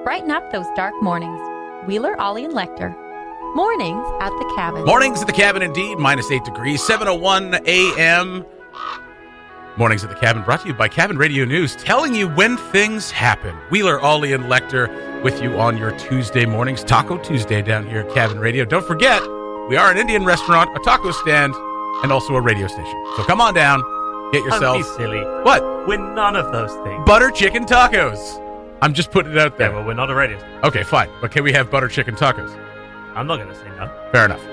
Brighten up those dark mornings. Wheeler, Ollie, and Lekter. Mornings at the Cabin. Mornings at the Cabin, indeed. -8 degrees, 7:01 a.m. Mornings at the Cabin, brought to you by Cabin Radio News, telling you when things happen. Wheeler, Ollie, and Lekter with you on your Tuesday mornings. Taco Tuesday down here at Cabin Radio. Don't forget, we are an Indian restaurant, a taco stand, and also a radio station. So come on down, get yourself... Don't be silly. What? We're none of those things. Butter chicken tacos. I'm just putting it out there. Yeah, well, we're not a radio station. Okay, fine. But can we have butter chicken tacos? I'm not going to say no. Fair enough.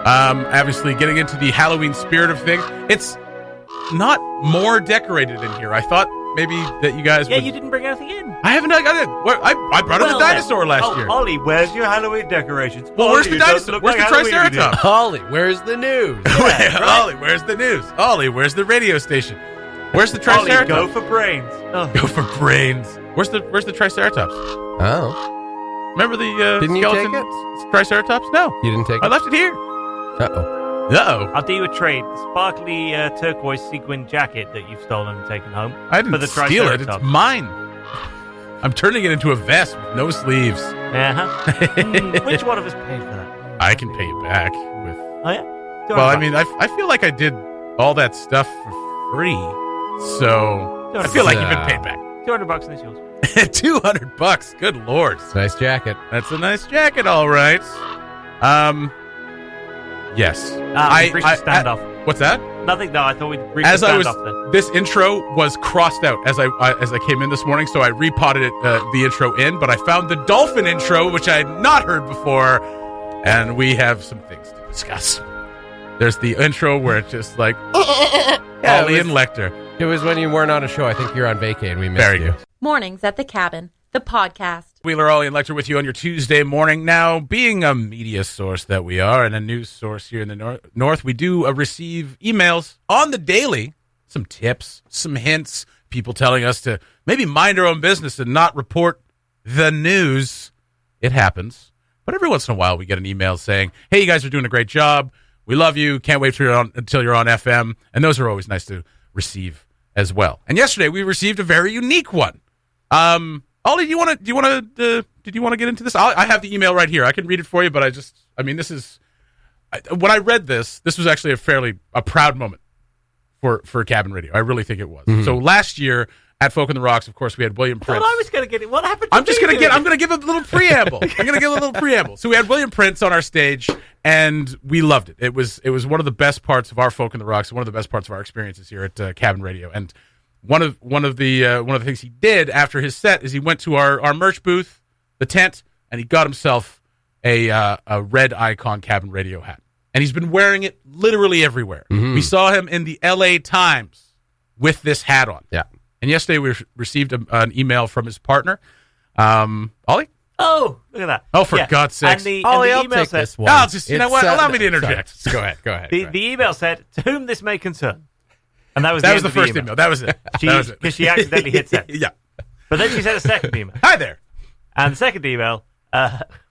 Obviously, getting into the Halloween spirit of things, it's not more decorated in here. I thought maybe that you guys would... you didn't bring anything in. I haven't. I brought in the dinosaur last year. Ollie, where's your Halloween decorations? Well, where's the dinosaur? Where's the Triceratops? Ollie, where's the news? Yeah, right? Ollie, where's the news? Ollie, where's the radio station? Where's the Triceratops? Ollie, go for brains. Oh. Go for brains. Where's the Triceratops? Oh. Remember the didn't you skeleton take it? Triceratops? No. You didn't take it? I left it here. Uh-oh. Uh-oh. I'll do you a trade. The sparkly turquoise sequin jacket that you've stolen and taken home. I didn't steal it. It's mine. I'm turning it into a vest with no sleeves. Uh-huh. Which one of us paid for that? I can pay you back with... Oh, yeah? Well, I mean, I feel like I did all that stuff for free, so I feel like you've been paid back. $200 and it's yours. $200. Good Lord. It's a nice jacket. That's a nice jacket, all right. Yes. Stand off. What's that? Nothing. No, I thought we'd reach the stand off then. This intro was crossed out as I came in this morning, so I repotted it, the intro in, but I found the dolphin intro, which I had not heard before, and we have some things to discuss. There's the intro where it's just like Ollie and Lekter. It was when you weren't on a show. I think you're on vacay and we missed Very you. good. Mornings at the Cabin, the podcast. Wheeler, Ollie, and Lekter with you on your Tuesday morning. Now, being a media source that we are and a news source here in the North, we do receive emails on the daily, some tips, some hints, people telling us to maybe mind our own business and not report the news. It happens. But every once in a while, we get an email saying, hey, you guys are doing a great job. We love you. Can't wait until you're on FM. And those are always nice to receive as well. And yesterday, we received a very unique one. Ollie, did you want to get into this? I have the email right here. I can read it for you, but this is, when I read this was actually a proud moment for Cabin Radio. I really think it was. Mm-hmm. So last year at Folk in the Rocks, of course, we had William Prince. I was going to get it. What happened? I'm going to give a little preamble. So we had William Prince on our stage, and we loved it. It was one of the best parts of our Folk in the Rocks, one of the best parts of our experiences here at Cabin Radio. And one of the things he did after his set is he went to our merch booth, the tent, and he got himself a red Icon Cabin Radio hat, and he's been wearing it literally everywhere. Mm-hmm. We saw him in the LA Times with this hat on. Yeah. And yesterday we received an email from his partner, Ollie. Oh, look at that! Oh, for God's sakes! Ollie, I'll take this one. I'll just allow me to interject. Go ahead. The email said, "To whom this may concern." And that was the first email. That was it. Because she accidentally hit send. Yeah. But then she sent a second email. Hi there. And the second email,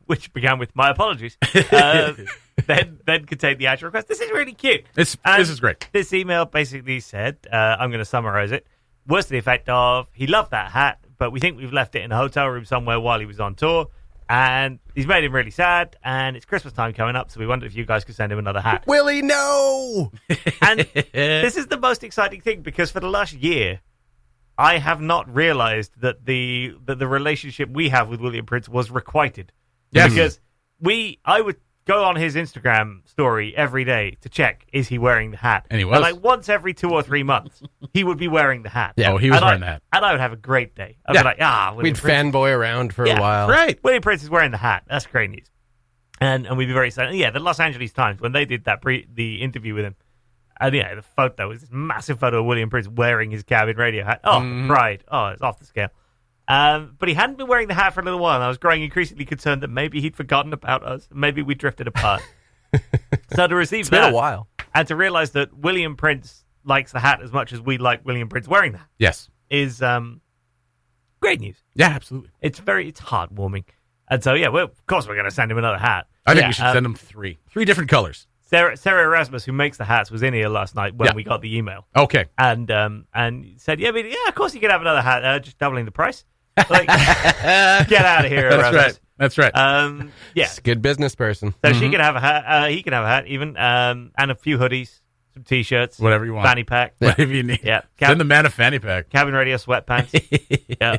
which began with my apologies, then contained the actual request. This is really cute. This is great. This email basically said, I'm going to summarize it. Words to the effect of, he loved that hat, but we think we've left it in a hotel room somewhere while he was on tour. And he's made him really sad, and it's Christmas time coming up, so we wondered if you guys could send him another hat. Willie, no! And this is the most exciting thing, because for the last year, I have not realized that the relationship we have with William Prince was requited. Yes. Because I would go on his Instagram story every day to check, is he wearing the hat? And he was. And like once every 2 or 3 months, he would be wearing the hat. Yeah, he was wearing the hat. And I would have a great day. I'd be like, William we'd Prince. fanboy around for a while. Right. William Prince is wearing the hat. That's great news. And we'd be very excited. Yeah, the Los Angeles Times, when they did the interview with him, the photo was this massive photo of William Prince wearing his Cabin Radio hat. Oh, pride. Oh, it's off the scale. But he hadn't been wearing the hat for a little while, and I was growing increasingly concerned that maybe he'd forgotten about us. Maybe we drifted apart. So to receive it's been a while. And to realize that William Prince likes the hat as much as we like William Prince wearing the hat. Yes. Is great news. Yeah, absolutely. It's heartwarming. And so, of course we're going to send him another hat. I think we should send him three different colors. Sarah Erasmus, who makes the hats, was in here last night when we got the email. Okay. And said, of course you can have another hat, just doubling the price. Like, get out of here. That's right. That's right. Yeah. It's a good business person. So she can have a hat. He can have a hat, even, and a few hoodies, some t-shirts, Whatever you want. fanny pack. Whatever you need. Yeah. Send the man a fanny pack. Cabin radio sweatpants. Yeah.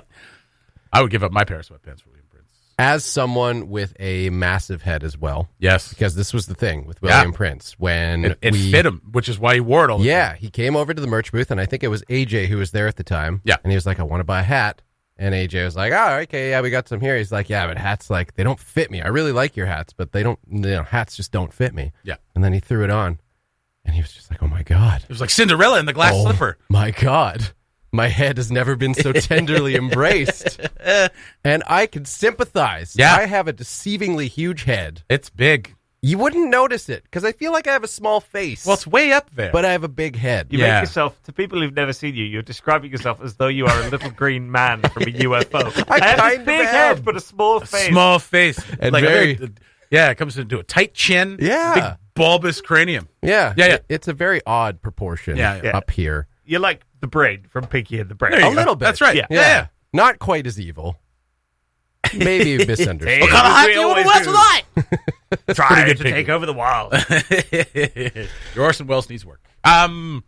I would give up my pair of sweatpants for William Prince. As someone with a massive head as well, Yes. because this was the thing with William Prince when It fit him, which is why he wore it all the time. Yeah, he came over to the merch booth, and I think it was AJ who was there at the time. Yeah. And he was like, I want to buy a hat. And AJ was like, oh, okay, yeah, we got some here. He's like, yeah, but hats, like, they don't fit me. I really like your hats, but they don't, hats just don't fit me. Yeah. And then he threw it on, and he was just like, oh, my God. It was like Cinderella in the glass slipper. My God. My head has never been so tenderly embraced. And I can sympathize. Yeah. I have a deceivingly huge head. It's big. You wouldn't notice it, because I feel like I have a small face. Well, it's way up there. but I have a big head. You make yourself, to people who've never seen you, you're describing yourself as though you are a little green man from a UFO. I have kind this of big am. head, but a small face. Small face. And like very- it comes into a tight chin. Yeah. Big bulbous cranium. Yeah. Yeah. It's a very odd proportion Yeah. up here. You're like the brain from Pinky and the Brain. There you A go. little bit. That's right. Yeah. Yeah. Not quite as evil. Maybe misunderstood. What kind of hat do you want to wear That's Try pretty good to picking. take over the world. Your Orson Welles needs work. Orson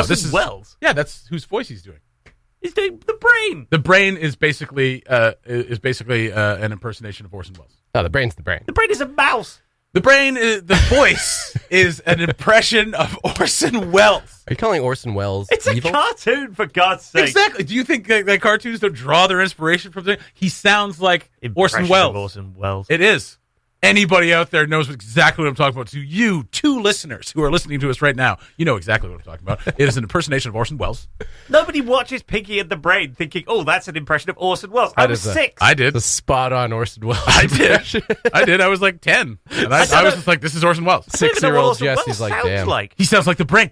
this is Welles? Yeah, that's whose voice he's doing. He's doing the Brain. The Brain is basically an impersonation of Orson Welles. Oh, the brain's the brain. The Brain is a mouse. The Brain, the voice is an impression of Orson Welles. Are you calling Orson Welles It's evil? a cartoon, for God's sake. Exactly. Do you think that cartoons don't draw their inspiration from there? He sounds like Orson Impression of Welles. Orson Welles. It is. Anybody out there knows exactly what I'm talking about. So you, two listeners who are listening to us right now, you know exactly what I'm talking about. It is an impersonation of Orson Welles. Nobody watches Pinky and the Brain thinking, oh, that's an impression of Orson Welles. I was 6. I did. The spot-on Orson Welles. I did. I did. I was like 10. And I was just like, this is Orson Welles. I don't even know what 6-year-old Orson Jesse's Welles like, sounds damn. like. He sounds like the Brain.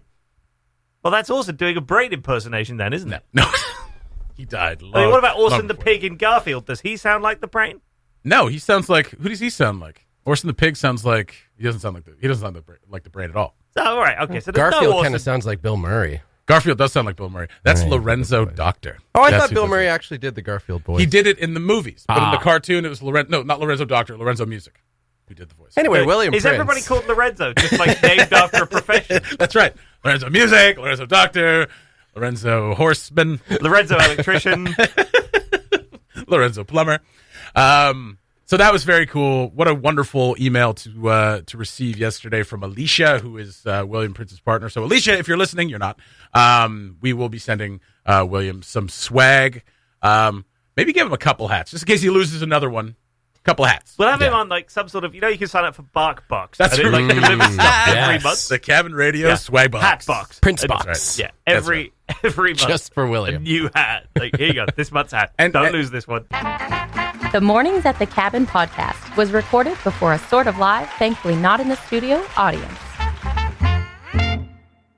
Well, that's also doing a Brain impersonation then, isn't it? No. He died. I mean, what about Orson long the before. Pig in Garfield? Does he sound like the Brain? No, he sounds like, who does he sound like? Orson the Pig sounds like, he doesn't sound like the Brain at all. Oh, all right, okay. So there's Garfield no kind Orson. of sounds like Bill Murray. Garfield does sound like Bill Murray. That's Right. Lorenzo Doctor. Oh, I That's thought who Bill does Murray it. actually did the Garfield voice. He did it in the movies, but in the Ah. cartoon it was not Lorenzo Doctor, Lorenzo Music, who did the voice. Anyway, William Is Prince. everybody called Lorenzo, just like named after a profession? That's right. Lorenzo Music, Lorenzo Doctor, Lorenzo Horseman, Lorenzo Electrician. Lorenzo Plumber. So that was very cool. What a wonderful email to receive yesterday from Alicia, who is William Prince's partner. So Alicia, if you're listening, you're not. We will be sending William some swag. Maybe give him a couple hats, just in case he loses another one. Couple hats. We'll have him Yeah. on like some sort of, you can sign up for Bark Box. That's and it, like right. delivers stuff every Yes. month. The Cabin Radio Yeah. swag box. Hat box. Prince And- box. That's Yeah, That's every month. Just for a William. new hat. Like, here you go. This month's hat. And- Don't and- lose this one. The Mornings at the Cabin podcast was recorded before a sort of live, thankfully not in the studio, audience.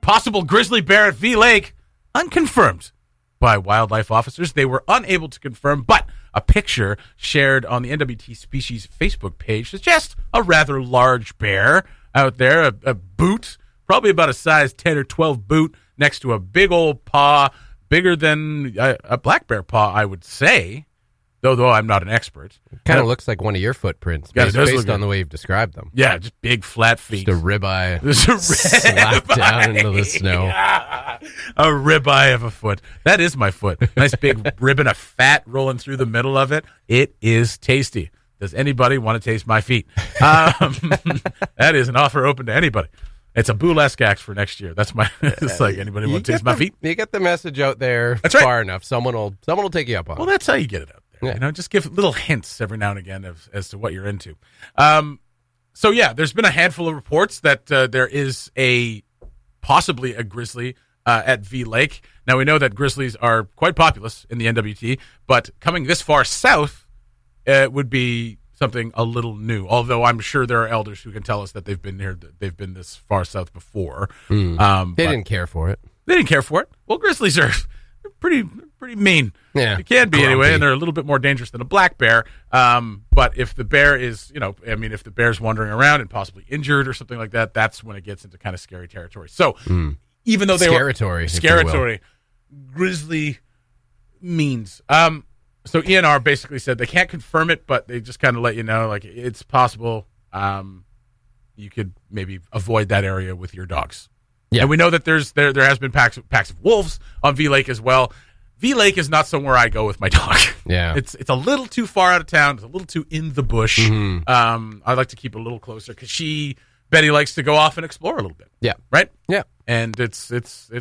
Possible grizzly bear at V Lake, unconfirmed by wildlife officers. They were unable to confirm, but a picture shared on the NWT Species Facebook page suggests a rather large bear out there, a boot, probably about a size 10 or 12 boot, next to a big old paw, bigger than a black bear paw, I would say, though I'm not an expert. Kind of looks like one of your footprints, Yeah, it based, does based look on good. the way you've described them. Yeah, just big flat feet. Just a ribeye There's a slapped down into the snow. A ribeye of a foot. That is my foot. Nice big ribbon of fat rolling through the middle of it. It is tasty. Does anybody want to taste my feet? That is an offer open to anybody. It's a burlesque act for next year. That's my. It's like anybody want to taste my feet? You get the message out there That's right. far enough. Someone will take you up on Well, it. that's how you get it out there. Yeah. You know, just give little hints every now and again as to what you're into. So yeah, there's been a handful of reports that there is possibly a grizzly at V Lake. Now we know that grizzlies are quite populous in the NWT, but coming this far south would be something a little new. Although I'm sure there are elders who can tell us that they've been here, they've been this far south before. They But didn't care for it. they didn't care for it. Well, grizzlies are pretty mean. Yeah, They can be anyway, grumpy. and they're a little bit more dangerous than a black bear. But if the bear is, if the bear's wandering around and possibly injured or something like that, that's when it gets into kind of scary territory. So even though they were Scaratory, if you will. grizzly means. So ENR basically said they can't confirm it, but they just kind of let you know, like, it's possible you could maybe avoid that area with your dogs. Yeah. And we know that there has been packs of wolves on V Lake as well. V Lake is not somewhere I go with my dog. Yeah. It's a little too far out of town. It's a little too in the bush. Mm-hmm. I like to keep it a little closer because Betty likes to go off and explore a little bit. Yeah. Right? Yeah. And it's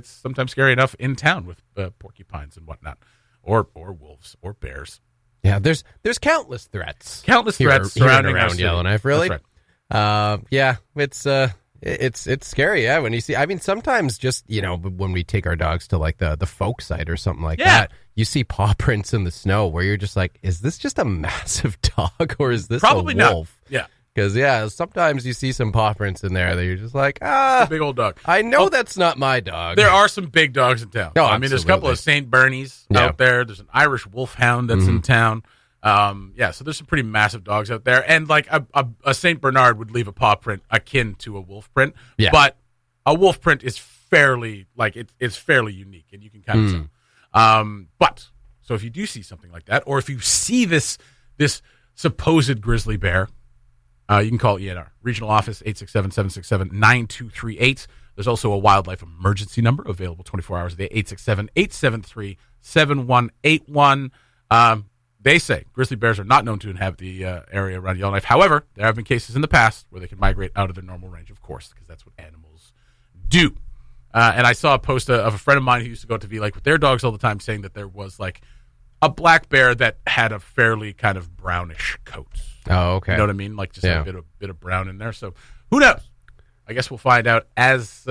sometimes scary enough in town with porcupines and whatnot, or wolves or bears. Yeah, there's countless threats. Surrounding around city. Yellowknife, really. That's right. Yeah, it's scary. Yeah, when you see, I mean, sometimes just when we take our dogs to like the folk site or something like that, you see paw prints in the snow where you're just like, is this just a massive dog or is this Probably a wolf? Not. Yeah. Because sometimes you see some paw prints in there that you're just like, Big old dog. I know that's not my dog. There are some big dogs in town. Oh, I mean, there's a couple of St. Bernies out there. There's an Irish wolfhound that's in town. So there's some pretty massive dogs out there. And like a St. Bernard would leave a paw print akin to a wolf print. Yeah. But a wolf print is fairly, it's fairly unique, and you can kind of tell. So if you do see something like that, or if you see this supposed grizzly bear, you can call ENR, regional office, 867-767-9238. There's also a wildlife emergency number available 24 hours a day, 867-873-7181. They say grizzly bears are not known to inhabit the area around Yellowknife. However, there have been cases in the past where they can migrate out of their normal range, of course, because that's what animals do. And I saw a post of a friend of mine who used to go to V Lake with their dogs all the time, saying that there was like a black bear that had a fairly kind of brownish coat. Oh, okay. You know what I mean? Like just a bit of brown in there. So who knows? I guess we'll find out as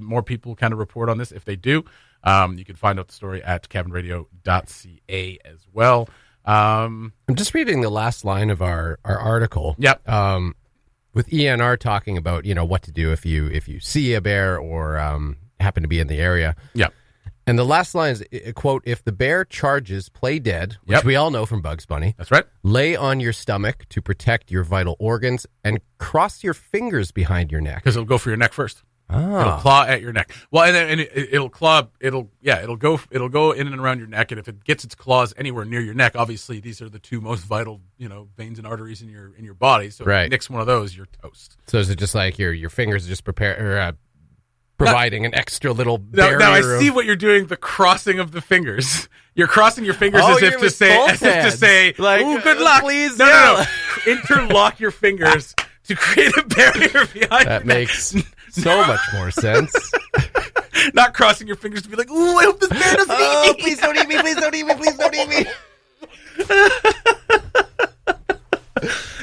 more people kind of report on this. If they do, you can find out the story at cabinradio.ca as well. I'm just reading the last line of our article. Yep. With ENR talking about, what to do if you see a bear or happen to be in the area. Yep. And the last line is, quote, if the bear charges, play dead, which we all know from Bugs Bunny. That's right. Lay on your stomach to protect your vital organs and cross your fingers behind your neck. Because it'll go for your neck first. Oh. It'll claw at your neck. Well, and it'll claw. It'll go in and around your neck. And if it gets its claws anywhere near your neck, obviously these are the two most vital, veins and arteries in your body. So if it nicks one of those, you're toast. So is it just like your fingers are just providing an extra little barrier? Now I see what you're doing. The crossing of the fingers. You're crossing your fingers as if to say, like, "Ooh, good luck." Please, no. Interlock your fingers to create a barrier behind. That makes so much more sense. Not crossing your fingers to be like, "Ooh, I hope this bear doesn't eat me." Please don't eat me! Please don't eat me! Please don't eat me!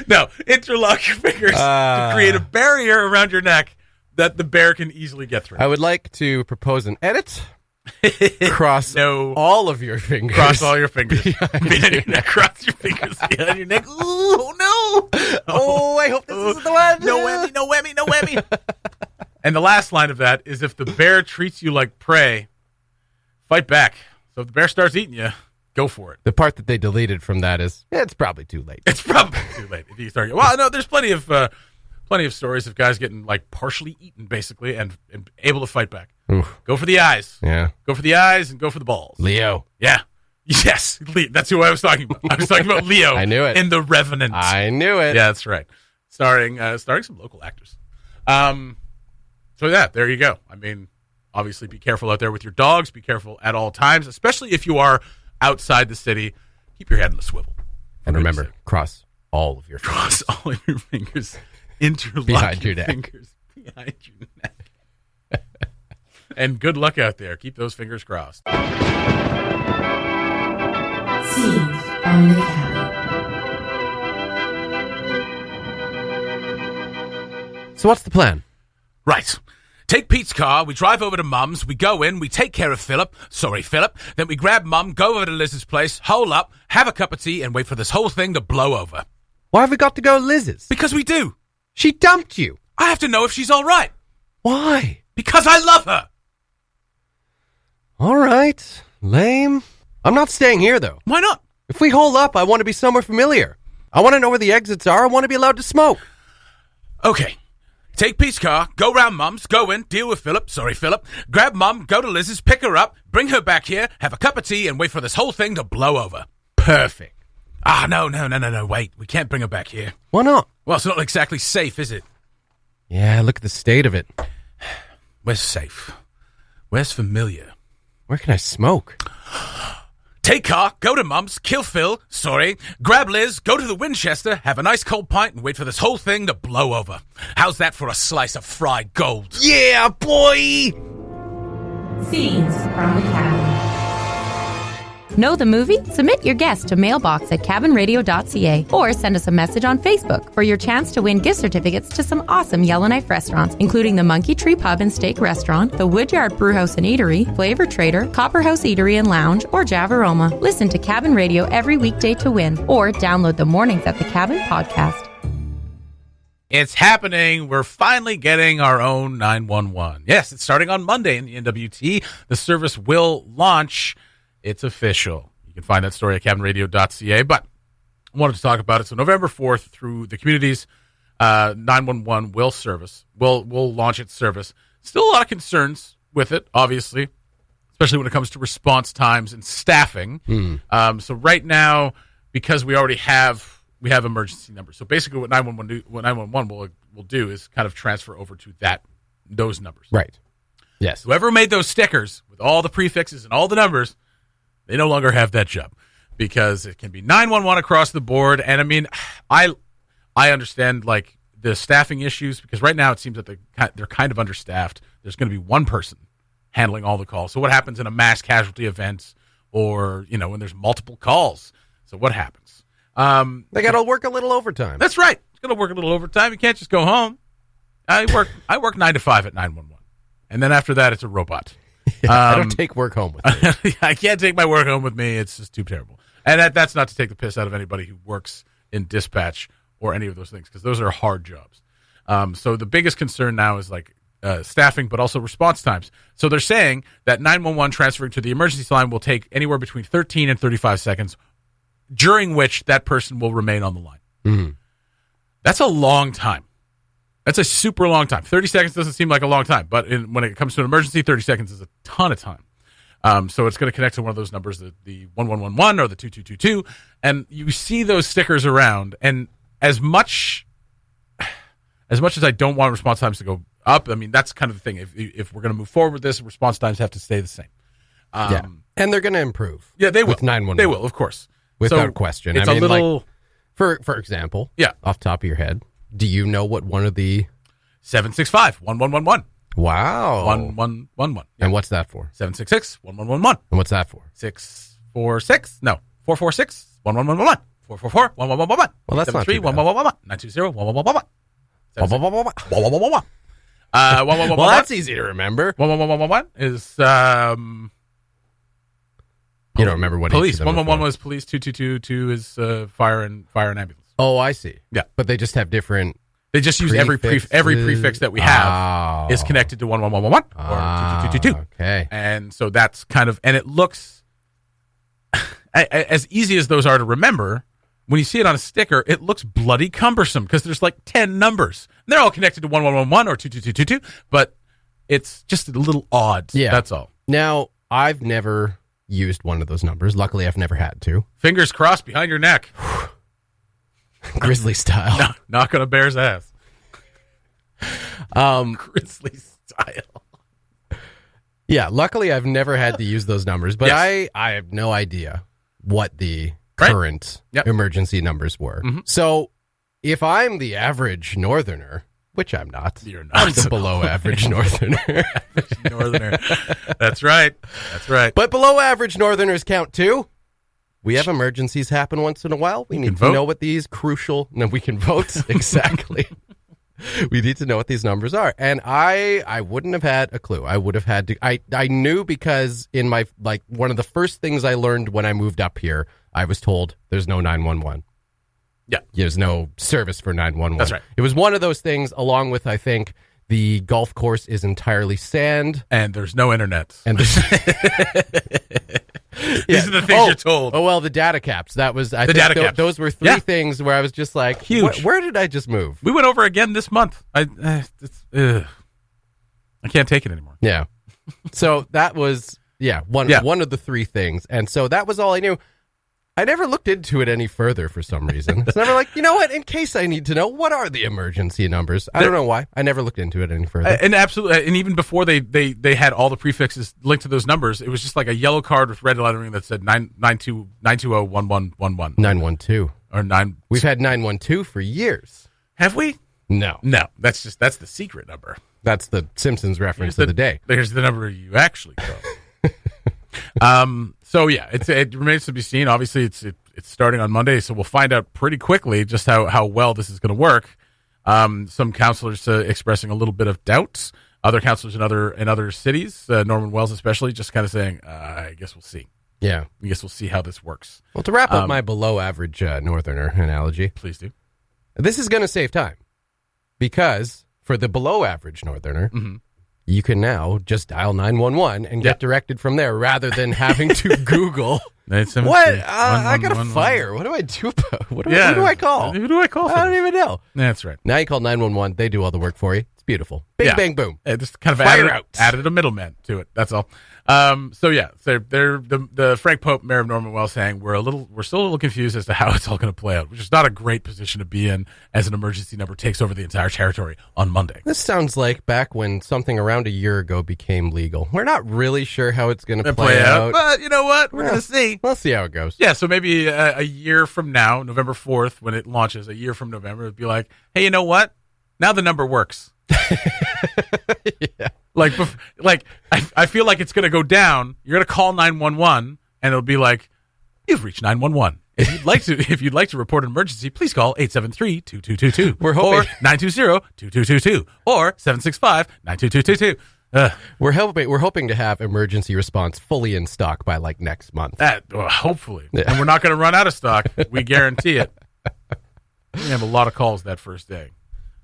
No, interlock your fingers to create a barrier around your neck that the bear can easily get through. I would like to propose an edit. Cross all of your fingers. Cross all your fingers behind your neck. Cross your fingers behind your neck. Ooh, oh no! Oh, I hope this isn't the one. No whammy! No whammy! No whammy! And the last line of that is, if the bear treats you like prey, fight back. So if the bear starts eating you, go for it. The part that they deleted from that is, it's probably too late. It's probably too late if you start. Well, no, there's plenty of stories of guys getting like partially eaten, basically, and able to fight back. Oof. Go for the eyes. Yeah. Go for the eyes and go for the balls. Leo. Yeah. Yes. That's who I was talking about. I was talking about Leo. I knew it. In The Revenant. I knew it. Yeah, that's right. Starring some local actors. So yeah, there you go. I mean, obviously be careful out there with your dogs. Be careful at all times, especially if you are outside the city. Keep your head on the swivel. And remember, cross all of your fingers. Cross all of your fingers. Interlock behind your neck. Fingers behind your neck. And good luck out there. Keep those fingers crossed. Scenes on the cabin. So what's the plan? Right. Take Pete's car, we drive over to Mum's, we go in, we take care of Philip, then we grab Mum, go over to Liz's place, hole up, have a cup of tea, and wait for this whole thing to blow over. Why have we got to go to Liz's? Because we do. She dumped you. I have to know if she's all right. Why? Because I love her. All right. Lame. I'm not staying here, though. Why not? If we hole up, I want to be somewhere familiar. I want to know where the exits are. I want to be allowed to smoke. Okay. Take Pete's car, go round Mum's, go in, deal with Philip, grab Mum, go to Liz's, pick her up, bring her back here, have a cup of tea, and wait for this whole thing to blow over. Perfect. No. Wait, we can't bring her back here. Why not? Well, it's not exactly safe, is it? Yeah, look at the state of it. Where's safe? Where's familiar? Where can I smoke? Take car, go to Mum's, kill Phil, grab Liz, go to the Winchester, have a nice cold pint, and wait for this whole thing to blow over. How's that for a slice of fried gold? Yeah, boy! Scenes from the cabin. Know the movie? Submit your guest to mailbox@cabinradio.ca or send us a message on Facebook for your chance to win gift certificates to some awesome Yellowknife restaurants, including the Monkey Tree Pub and Steak Restaurant, the Woodyard Brewhouse and Eatery, Flavor Trader, Copperhouse Eatery and Lounge, or Javaroma. Listen to Cabin Radio every weekday to win, or download the Mornings at the Cabin podcast. It's happening. We're finally getting our own 911. Yes, it's starting on Monday in the NWT. The service will launch. It's official. You can find that story at cabinradio.ca, but I wanted to talk about it. So November 4th, through the community's 911 will launch its service. Still a lot of concerns with it, obviously, especially when it comes to response times and staffing. So right now, because we already have emergency numbers. So basically what 911 will do is kind of transfer over to those numbers. Right. Yes. Whoever made those stickers with all the prefixes and all the numbers, they no longer have that job because it can be 911 across the board. And I mean, I understand like the staffing issues because right now it seems that they're kind of understaffed. There's going to be one person handling all the calls. So what happens in a mass casualty event or, when there's multiple calls? So what happens? They got to work a little overtime. That's right. It's going to work a little overtime. You can't just go home. I work 9 to 5 at 911. And then after that, it's a robot. I don't take work home with me. I can't take my work home with me. It's just too terrible. And that's not to take the piss out of anybody who works in dispatch or any of those things, because those are hard jobs. So the biggest concern now is like staffing, but also response times. So they're saying that 911 transferring to the emergency line will take anywhere between 13 and 35 seconds, during which that person will remain on the line. Mm-hmm. That's a long time. That's a super long time. 30 seconds doesn't seem like a long time, but when it comes to an emergency, 30 seconds is a ton of time. So it's going to connect to one of those numbers, the 1111 or the 2222, and you see those stickers around. And as much as I don't want response times to go up, I mean, that's kind of the thing. If we're going to move forward with this, response times have to stay the same. Yeah, and they're going to improve. Yeah, they will. With 911. They will, of course. Without question. It's I mean, a little... Like, for example, off the top of your head, do you know what one of the... 765-1111. Wow. 1111. And what's that for? 766-1111. And what's that for? 446-1111. 444-1111. 444-1111. Well, that's not too bad. 920-1111. 920-1111. Well, that's easy to remember. 1111 is... You don't remember what police. each of them 111 were was police. 2222 is fire and ambulance. Oh, I see. Yeah, but they just have different. They just use every prefix that we have is connected to 1111 or 2222. Okay, and so that's kind of, and it looks as easy as those are to remember. When you see it on a sticker, it looks bloody cumbersome because there's like 10 numbers. And they're all connected to 1111 or 2222, but it's just a little odd. Yeah, that's all. Now, I've never used one of those numbers. Luckily, I've never had to. Fingers crossed behind your neck. Grizzly style. Knock on a bear's ass. Grizzly style. Yeah, luckily I've never had to use those numbers, but I have no idea what the current emergency numbers were. Mm-hmm. So if I'm the average northerner, which I'm not. You're not. I'm the below average northerner. Northerner. That's right. That's right. But below average northerners count too. We have emergencies happen once in a while. We need to know what these crucial... No, we can vote. Exactly. We need to know what these numbers are. And I wouldn't have had a clue. I would have had to... I knew because in my... Like, one of the first things I learned when I moved up here, I was told there's no 911. Yeah. There's no service for 911. That's right. It was one of those things, along with, I think, the golf course is entirely sand. And there's no internet. And there's... These are the things you're told. Oh, well, the data caps. That was, I think caps. Those were three things where I was just like, huge. Where did I just move? We went over again this month. I can't take it anymore. Yeah. So that was, one of the three things. And so that was all I knew. I never looked into it any further for some reason. It's never like, you know what? In case I need to know, what are the emergency numbers? I don't know why. I never looked into it any further. And absolutely, and even before they had all the prefixes linked to those numbers, it was just like a yellow card with red lettering that said 920-1111. 912. Or 9. We've had 912 for years. Have we? No. That's the secret number. That's the Simpsons reference of the day. There's the number you actually call. So yeah, it remains to be seen. Obviously, it's starting on Monday, so we'll find out pretty quickly just how well this is going to work. Some counselors expressing a little bit of doubt. Other counselors in other cities, Norman Wells especially, just kind of saying, "I guess we'll see." Yeah, I guess we'll see how this works. Well, to wrap up my below-average Northerner analogy, please do. This is going to save time because for the below-average Northerner. Mm-hmm. You can now just dial 911 and get directed from there rather than having to Google. What? I got a fire. What do I do about who do I call? Who do I call? I don't even know. That's right. Now you call 911. They do all the work for you. It's beautiful. Bing, bang, boom. Just kind of fire added a middleman to it. That's all. So they're the Frank Pope, mayor of Norman Wells, saying we're still a little confused as to how it's all going to play out, which is not a great position to be in as an emergency number takes over the entire territory on Monday. This sounds like back when something around a year ago became legal. We're not really sure how it's going to play out, but you know what? We're going to see. We'll see how it goes. Yeah, so maybe a year from now, November 4th, when it launches, a year from November, it'd be like, hey, you know what? Now the number works. Yeah. I feel like it's going to go down. You're going to call 911, and it'll be like, you've reached 911. If you'd like to report an emergency, please call 873-2222. We're hoping, or 920-2222 or 765-92222. We're hoping to have emergency response fully in stock by like next month. Hopefully, and we're not going to run out of stock. We guarantee it. We have a lot of calls that first day.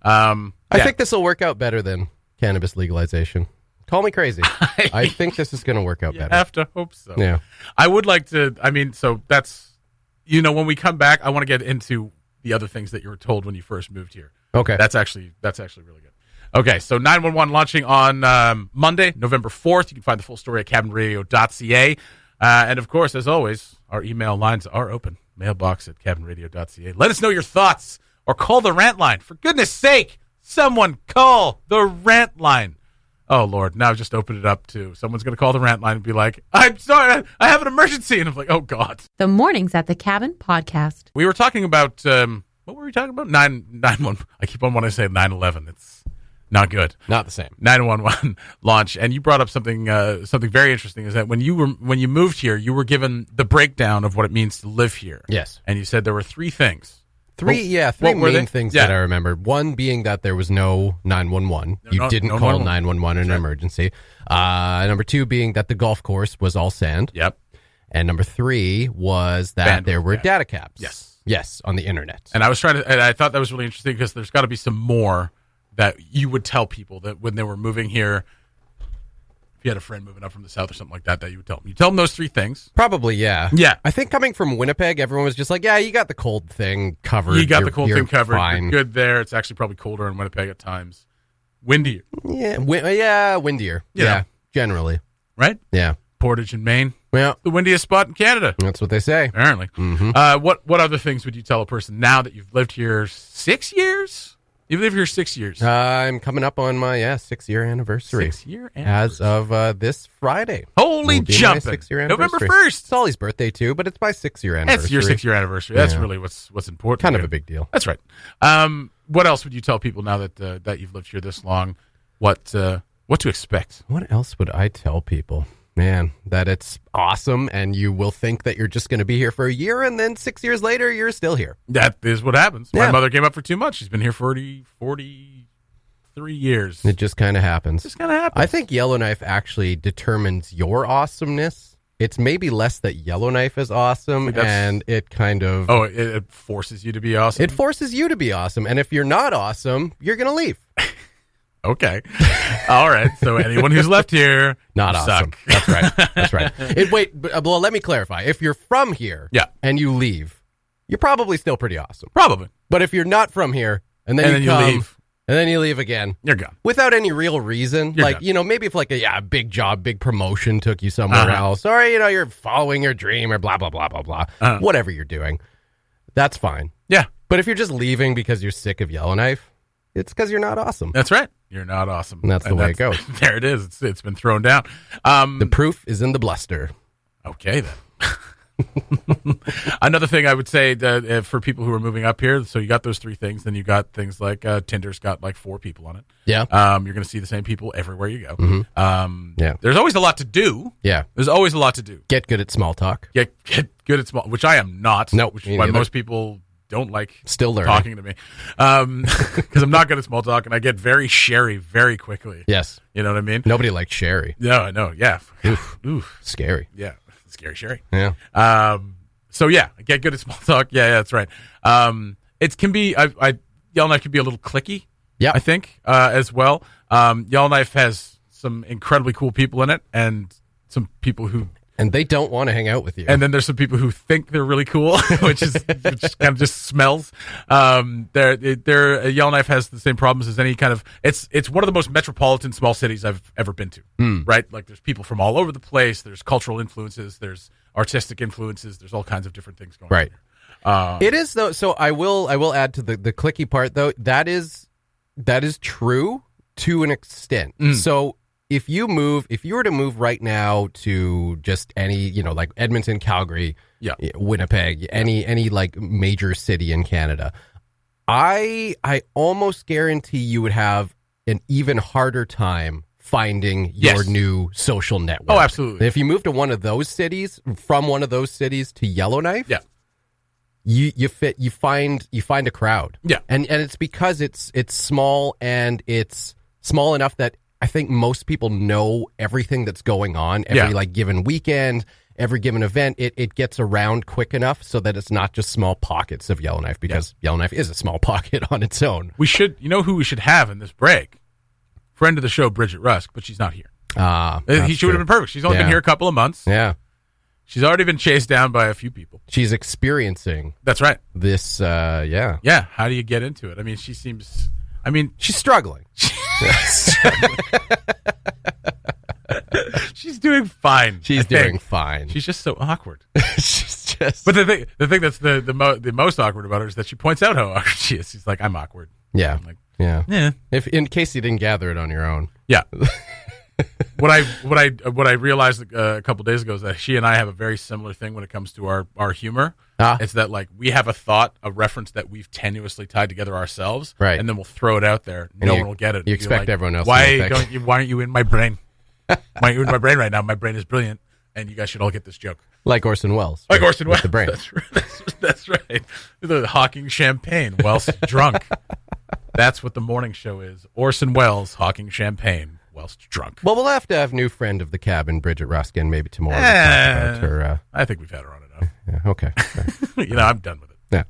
I think this will work out better than cannabis legalization. Call me crazy. I think this is going to work out better. I have to hope so. Yeah. I would like to. I mean, so that's, when we come back, I want to get into the other things that you were told when you first moved here. Okay. That's actually really good. Okay, so 911 launching on Monday, November 4th. You can find the full story at cabinradio.ca. And of course, as always, our email lines are open. Mailbox at cabinradio.ca. Let us know your thoughts or call the rant line. For goodness sake, someone call the rant line. Oh, Lord. Now I've just opened it up to someone's going to call the rant line and be like, I'm sorry, I have an emergency. And I'm like, oh, God. The Mornings at the Cabin podcast. We were talking about, what were we talking about? 911. I keep on wanting to say 9/11. It's not good. Not the same. 911 launch. And you brought up something very interesting, is that when you moved here, you were given the breakdown of what it means to live here. Yes. And you said there were three things. Three main things that I remember. One being that there was no 911. You didn't call 911 in an emergency. Number two being that the golf course was all sand. Yep. And number three was that there were data caps. Yes, on the internet. And I thought that was really interesting because there's got to be some more that you would tell people that when they were moving here. If you had a friend moving up from the south or something like that you would tell them. You tell them those three things. Probably, yeah. Yeah. I think coming from Winnipeg, everyone was just like, yeah, you got the cold thing covered. You got the cold thing covered. Fine. You're good there. It's actually probably colder in Winnipeg at times. Windier. Yeah, windier. Yeah, generally. Right? Yeah. Portage in Maine. Yeah. The windiest spot in Canada. That's what they say. Apparently. Mm-hmm. What other things would you tell a person now that you've lived here 6 years? You've lived here 6 years. I'm coming up on my 6-year anniversary. 6-year anniversary. As of this Friday. Holy jumping. 6-year anniversary. November 1st. It's Ollie's birthday too, but it's my 6-year anniversary. That's your 6-year anniversary. That's really what's important. Kind of a big deal. That's right. What else would you tell people now that you've lived here this long? What to expect? What else would I tell people? Man, that it's awesome, and you will think that you're just going to be here for a year, and then 6 years later, you're still here. That is what happens. Yeah. My mother came up for 2 months. She's been here 43 years. It just kind of happens. I think Yellowknife actually determines your awesomeness. It's maybe less that Yellowknife is awesome, and it kind of... Oh, it forces you to be awesome? It forces you to be awesome, and if you're not awesome, you're going to leave. Okay. All right. So anyone who's left here, not awesome. Suck. That's right. Well, let me clarify. If you're from here and you leave, you're probably still pretty awesome. Probably. But if you're not from here and then you come, leave, And then you leave again. You're gone. Without any real reason. You're like, done. you know, maybe if like a big job, big promotion took you somewhere else, or, you know, you're following your dream or blah, blah, blah, blah, blah. Whatever you're doing. That's fine. Yeah. But if you're just leaving because you're sick of Yellowknife, it's because you're not awesome. That's right. You're not awesome. And that's the way it goes. There it is. It's been thrown down. The proof is in the bluster. Okay, then. Another thing I would say that, for people who are moving up here, so you got those three things, then you got things like Tinder's got like 4 people on it. Yeah. You're going to see the same people everywhere you go. Mm-hmm. Yeah. There's always a lot to do. Yeah. There's always a lot to do. Get good at small talk. Get good at small, which I am not. No, which me is why neither. most people don't like Still learning. talking to me. Because I'm not good at small talk, and I get very sherry very quickly. Yes. You know what I mean? Nobody likes Sherry. No, no, yeah. Oof. Scary. Yeah. Scary sherry. Yeah. So yeah, get good at small talk. Yeah, that's right. It can be, Yellowknife can be a little cliquey. Yeah. I think, as well. Yellowknife has some incredibly cool people in it, and some people who, And they don't want to hang out with you. and then there's some people who think they're really cool, which kind of just smells. Yellowknife has the same problems as any kind of. It's one of the most metropolitan small cities I've ever been to. Right, like there's people from all over the place. There's cultural influences. There's artistic influences. There's all kinds of different things going Right. on. It is though. So I will add to the clicky part though. That is true to an extent. So if you were to move right now to just any, you know, like Edmonton, Calgary, Yeah. Winnipeg, any like major city in Canada, I almost guarantee you would have an even harder time finding your Yes. new social network. Oh, absolutely. If you move to one of those cities, from one of those cities to Yellowknife, Yeah. you find a crowd. Yeah. And it's because it's small, and it's small enough that I think most people know everything that's going on every like given weekend, every given event. It gets around quick enough so that it's not just small pockets of Yellowknife, because Yellowknife is a small pocket on its own. You know who we should have in this break? Friend of the show, Bridget Rusk, but she's not here. She would have been perfect. She's only been here a couple of months. Yeah. She's already been chased down by a few people. She's experiencing That's right. this, yeah. Yeah. How do you get into it? I mean, she's struggling. she's doing fine. She's doing fine. She's just so awkward. She's just... But the thing that's the most awkward about her is that she points out how awkward she is. She's like, I'm awkward. Yeah. I'm like, yeah. If in case you didn't gather it on your own. yeah. What I realized a couple days ago is that she and I have a very similar thing when it comes to our humor. It's that like we have a reference that we've tenuously tied together ourselves, right? And then we'll throw it out there. No one will get it. You expect everyone else. Why aren't you in my brain? Why aren't you in my brain right now? My brain is brilliant, and you guys should all get this joke. Like Orson Welles. Like Orson Welles. The brain. That's right. The hawking champagne whilst drunk. That's what the morning show is. Orson Welles hawking champagne whilst drunk. Well, we'll have to have new friend of the cabin, Bridget Ruskin, maybe tomorrow. To talk about her, I think we've had her on enough. Yeah, okay. You know, I'm done with it. Yeah.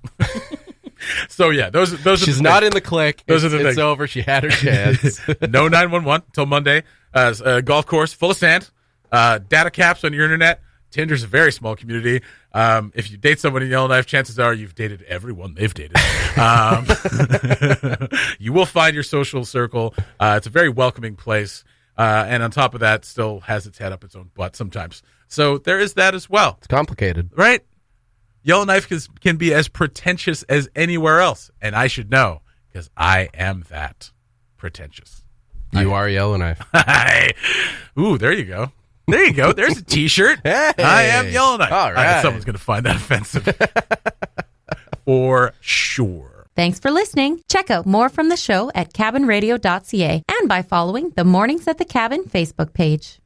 So yeah, those are. She's the not things. in the clique. Those are the it's things. over. She had her chance. No 911 till Monday. Golf course full of sand. Data caps on your internet. Tinder's a very small community. If you date someone in Yellowknife, chances are you've dated everyone they've dated. You will find your social circle. It's a very welcoming place. And on top of that, still has its head up its own butt sometimes. So there is that as well. It's complicated. Right? Yellowknife can be as pretentious as anywhere else. And I should know, because I am that pretentious. You are Yellowknife. Ooh, there you go. There you go. There's a T-shirt. Hey. I am Yellowknife. All right. Someone's going to find that offensive. For sure. Thanks for listening. Check out more from the show at cabinradio.ca and by following the Mornings at the Cabin Facebook page.